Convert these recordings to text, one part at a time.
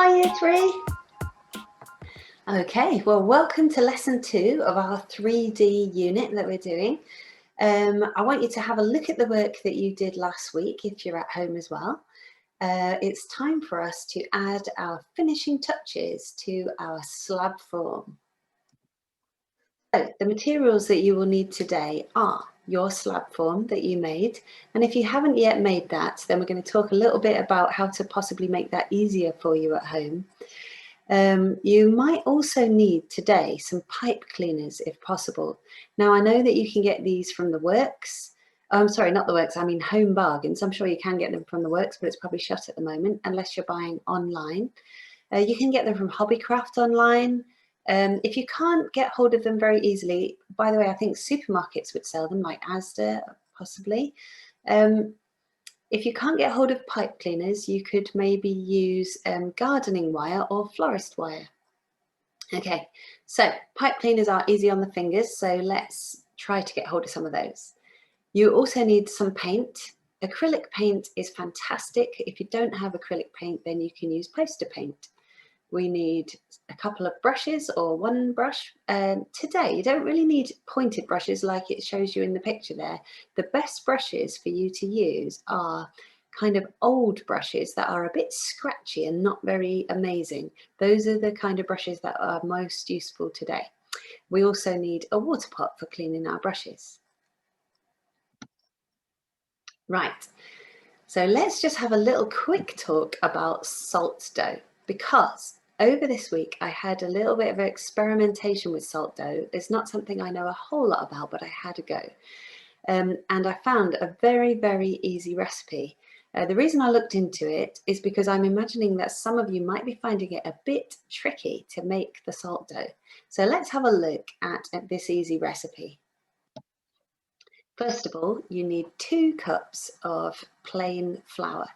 Hi Year 3. Okay, well welcome to lesson 2 of our 3D unit that we're doing. I want you to have a look at the work that you did last week if you're at home as well. It's time for us to add our finishing touches to our slab form. So the materials that you will need today are your slab form that you made, and if you haven't yet made that, then we're going to talk a little bit about how to possibly make that easier for you at home. You might also need today some pipe cleaners if possible. Now I know that you can get these from the works. Sorry, not the works, I mean Home Bargains. I'm sure you can get them from the works, but it's probably shut at the moment unless you're buying online. You can get them from Hobbycraft online. If you can't get hold of them very easily, by the way, I think supermarkets would sell them, like Asda, possibly. If you can't get hold of pipe cleaners, you could maybe use gardening wire or florist wire. Okay, so pipe cleaners are easy on the fingers, so let's try to get hold of some of those. You also need some paint. Acrylic paint is fantastic. If you don't have acrylic paint, then you can use poster paint. We need a couple of brushes or one brush. Today, you don't really need pointed brushes like it shows you in the picture there. The best brushes for you to use are kind of old brushes that are a bit scratchy and not very amazing. Those are the kind of brushes that are most useful today. We also need a water pot for cleaning our brushes. Right, so let's just have a little quick talk about salt dough, because over this week I had a little bit of experimentation with salt dough. It's not something I know a whole lot about, but I had a go. And I found a very, very easy recipe. The reason I looked into it is because I'm imagining that some of you might be finding it a bit tricky to make the salt dough. So let's have a look at this easy recipe. First of all, you need 2 cups of plain flour.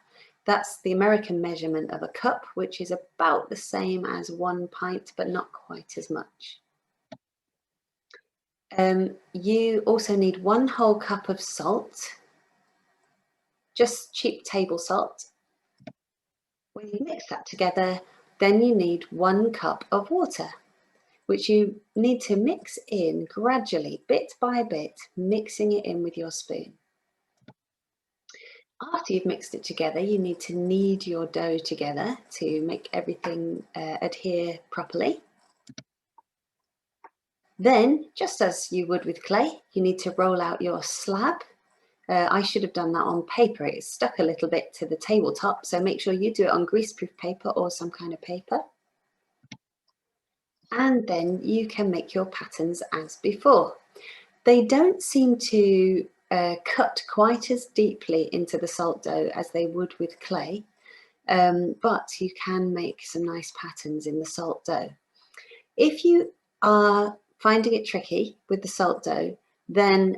That's the American measurement of a cup, which is about the same as 1 pint, but not quite as much. You also need 1 whole cup of salt, just cheap table salt. When you mix that together, then you need 1 cup of water, which you need to mix in gradually, bit by bit, mixing it in with your spoon. After you've mixed it together, you need to knead your dough together to make everything adhere properly. Then, just as you would with clay, you need to roll out your slab. I should have done that on paper. It's stuck a little bit to the tabletop, so make sure you do it on greaseproof paper or some kind of paper. And then you can make your patterns as before. They don't seem to cut quite as deeply into the salt dough as they would with clay, but you can make some nice patterns in the salt dough. If you are finding it tricky with the salt dough, then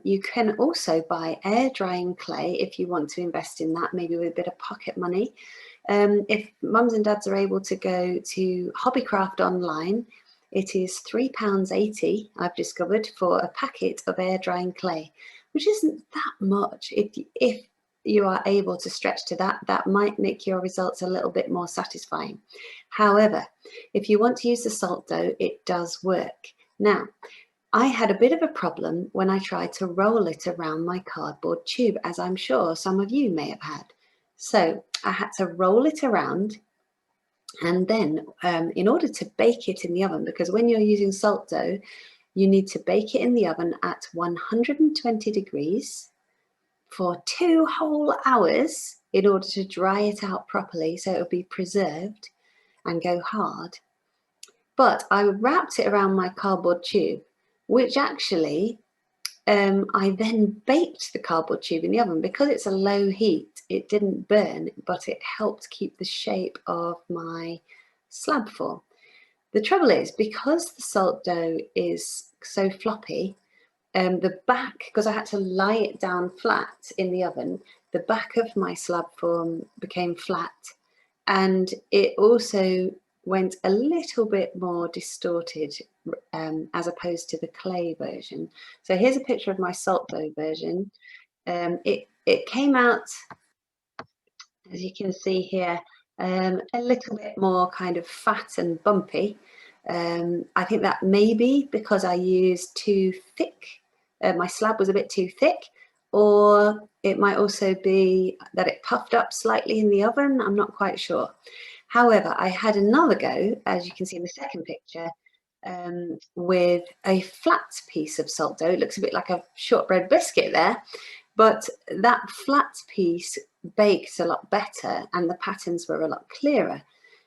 you can also buy air drying clay if you want to invest in that, maybe with a bit of pocket money. If mums and dads are able to go to Hobbycraft online, it is £3.80, I've discovered, for a packet of air drying clay, which isn't that much. If you are able to stretch to that, that might make your results a little bit more satisfying. However, if you want to use the salt dough, it does work. Now, I had a bit of a problem when I tried to roll it around my cardboard tube, as I'm sure some of you may have had. So I had to roll it around, and then in order to bake it in the oven, because when you're using salt dough, you need to bake it in the oven at 120 degrees for 2 whole hours in order to dry it out properly so it'll be preserved and go hard. But I wrapped it around my cardboard tube, which actually I then baked the cardboard tube in the oven. Because it's a low heat, it didn't burn, but it helped keep the shape of my slab form. The trouble is, because the salt dough is so floppy, the back, because I had to lie it down flat in the oven, the back of my slab form became flat, and it also went a little bit more distorted as opposed to the clay version. So here's a picture of my salt dough version. It came out, as you can see here, a little bit more kind of fat and bumpy. I think that may be because I used too thick, my slab was a bit too thick, or it might also be that it puffed up slightly in the oven. I'm not quite sure. However, I had another go, as you can see in the second picture, with a flat piece of salt dough. It looks a bit like a shortbread biscuit there, but that flat piece baked a lot better and the patterns were a lot clearer.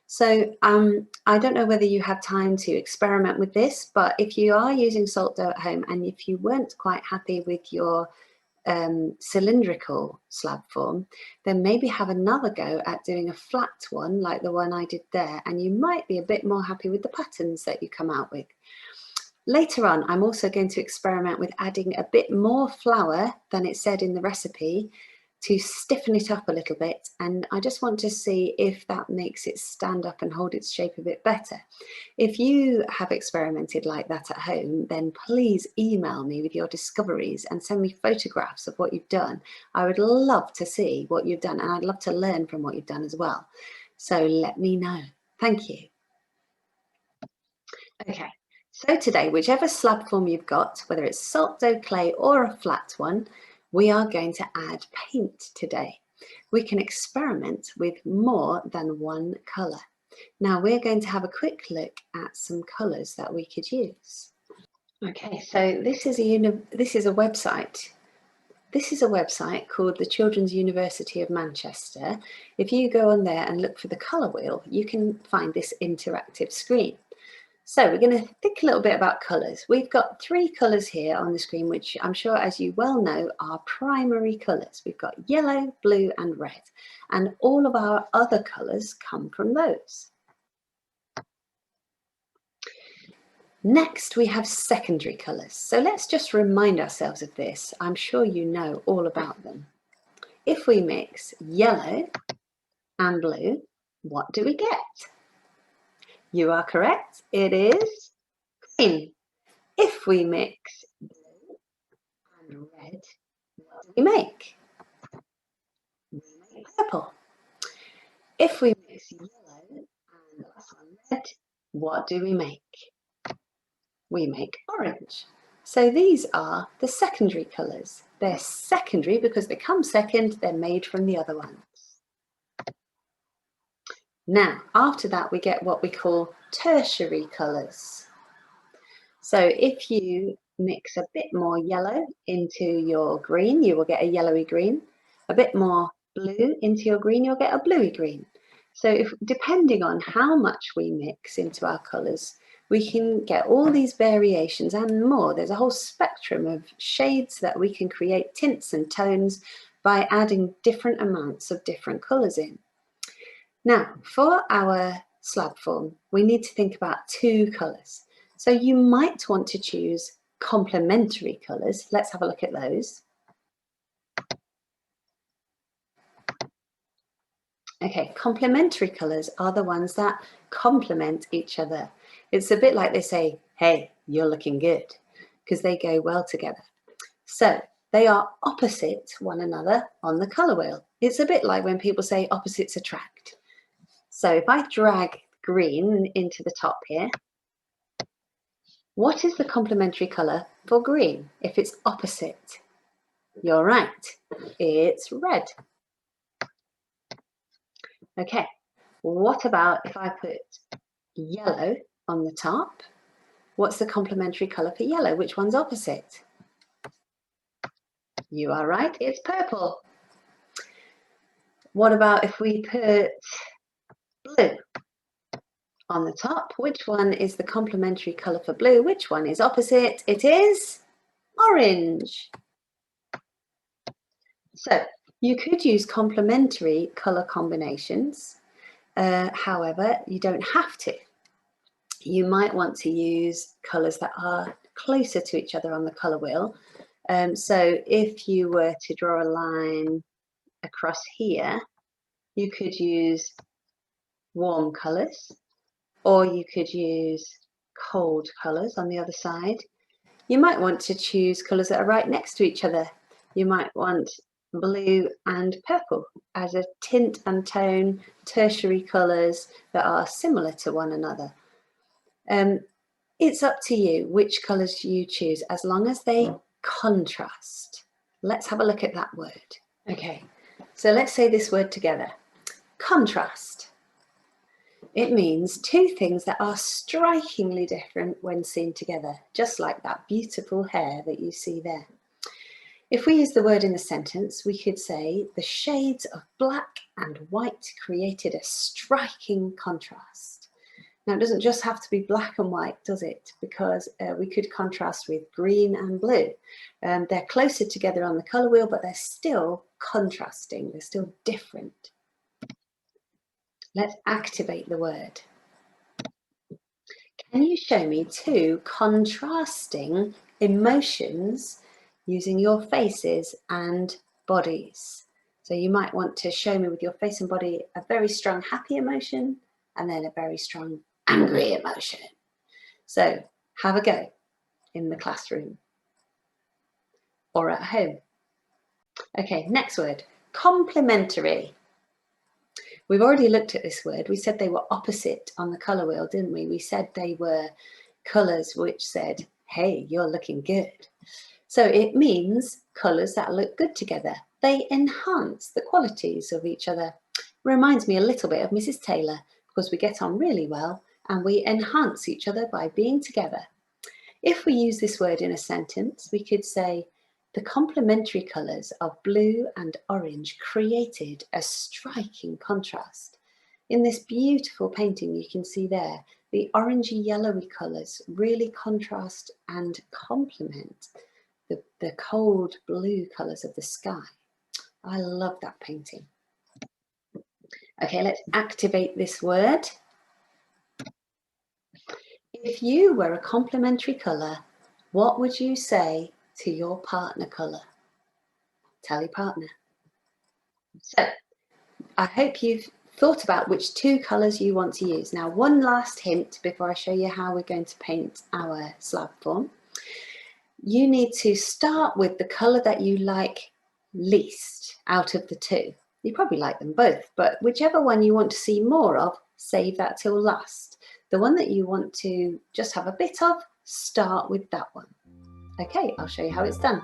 So I don't know whether you have time to experiment with this, but if you are using salt dough at home and if you weren't quite happy with your cylindrical slab form, then maybe have another go at doing a flat one like the one I did there, and you might be a bit more happy with the patterns that you come out with. Later on, I'm also going to experiment with adding a bit more flour than it said in the recipe to stiffen it up a little bit, and I just want to see if that makes it stand up and hold its shape a bit better. If you have experimented like that at home, then please email me with your discoveries and send me photographs of what you've done. I would love to see what you've done, and I'd love to learn from what you've done as well. So let me know. Thank you. Okay, so today, whichever slab form you've got, whether it's salt dough clay or a flat one, we are going to add paint today. We can experiment with more than one colour. Now we're going to have a quick look at some colours that we could use. Okay, so this is a website. This is a website called the Children's University of Manchester. If you go on there and look for the colour wheel, you can find this interactive screen. So we're going to think a little bit about colours. We've got 3 colours here on the screen, which I'm sure, as you well know, are primary colours. We've got yellow, blue and red, and all of our other colours come from those. Next, we have secondary colours. So let's just remind ourselves of this. I'm sure you know all about them. If we mix yellow and blue, what do we get? You are correct. It is green. If we mix blue and red, what do we make? We make purple. If we mix yellow and red, what do we make? We make orange. So these are the secondary colours. They're secondary because they come second, they're made from the other ones. Now, after that, we get what we call tertiary colours. So if you mix a bit more yellow into your green, you will get a yellowy green. A bit more blue into your green, you'll get a bluey green. So depending on how much we mix into our colours, we can get all these variations and more. There's a whole spectrum of shades that we can create, tints and tones, by adding different amounts of different colours in. Now, for our slab form, we need to think about 2 colours. So you might want to choose complementary colours. Let's have a look at those. Okay, complementary colours are the ones that complement each other. It's a bit like they say, hey, you're looking good, because they go well together. So they are opposite one another on the colour wheel. It's a bit like when people say opposites attract. So if I drag green into the top here, what is the complementary colour for green if it's opposite? You're right, it's red. Okay, what about if I put yellow on the top? What's the complementary colour for yellow? Which one's opposite? You are right, it's purple. What about if we put blue on the top? Which one is the complementary colour for blue? Which one is opposite? It is orange. So you could use complementary colour combinations. However, you don't have to. You might want to use colours that are closer to each other on the colour wheel. So if you were to draw a line across here, you could use warm colours, or you could use cold colours on the other side. You might want to choose colours that are right next to each other. You might want blue and purple as a tint and tone, tertiary colours that are similar to one another. It's up to you which colours you choose, as long as they contrast. Let's have a look at that word. Okay, so let's say this word together. Contrast. It means two things that are strikingly different when seen together, just like that beautiful hair that you see there. If we use the word in a sentence, we could say the shades of black and white created a striking contrast. Now, it doesn't just have to be black and white, does it? Because we could contrast with green and blue. They're closer together on the colour wheel, but they're still contrasting. They're still different. Let's activate the word. Can you show me two contrasting emotions using your faces and bodies? So you might want to show me with your face and body a very strong happy emotion and then a very strong angry emotion. So have a go in the classroom or at home. Okay, next word, complementary. We've already looked at this word. We said they were opposite on the colour wheel, didn't we? We said they were colours which said, hey, you're looking good. So it means colours that look good together. They enhance the qualities of each other. Reminds me a little bit of Mrs Taylor, because we get on really well and we enhance each other by being together. If we use this word in a sentence, we could say, the complementary colours of blue and orange created a striking contrast. In this beautiful painting you can see there, the orangey yellowy colours really contrast and complement the cold blue colours of the sky. I love that painting. Okay, let's activate this word. If you were a complementary colour, what would you say to your partner colour? Tell your partner. So I hope you've thought about which two colours you want to use. Now, one last hint before I show you how we're going to paint our slab form. You need to start with the colour that you like least out of the two. You probably like them both, but whichever one you want to see more of, save that till last. The one that you want to just have a bit of, start with that one. Okay, I'll show you how it's done.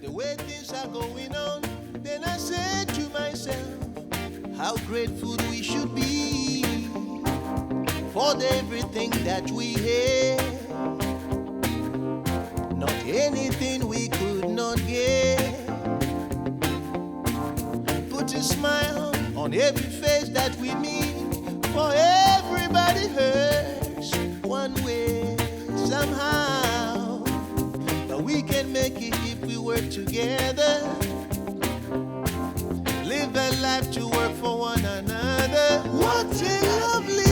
the way things are going on, then I said to myself, how grateful we should be for everything that we have. Not anything we could not get. Put a smile on every face that we meet, for everybody hurts one way somehow. But we can make it if we work together. Live a life to work for one another. What a lovely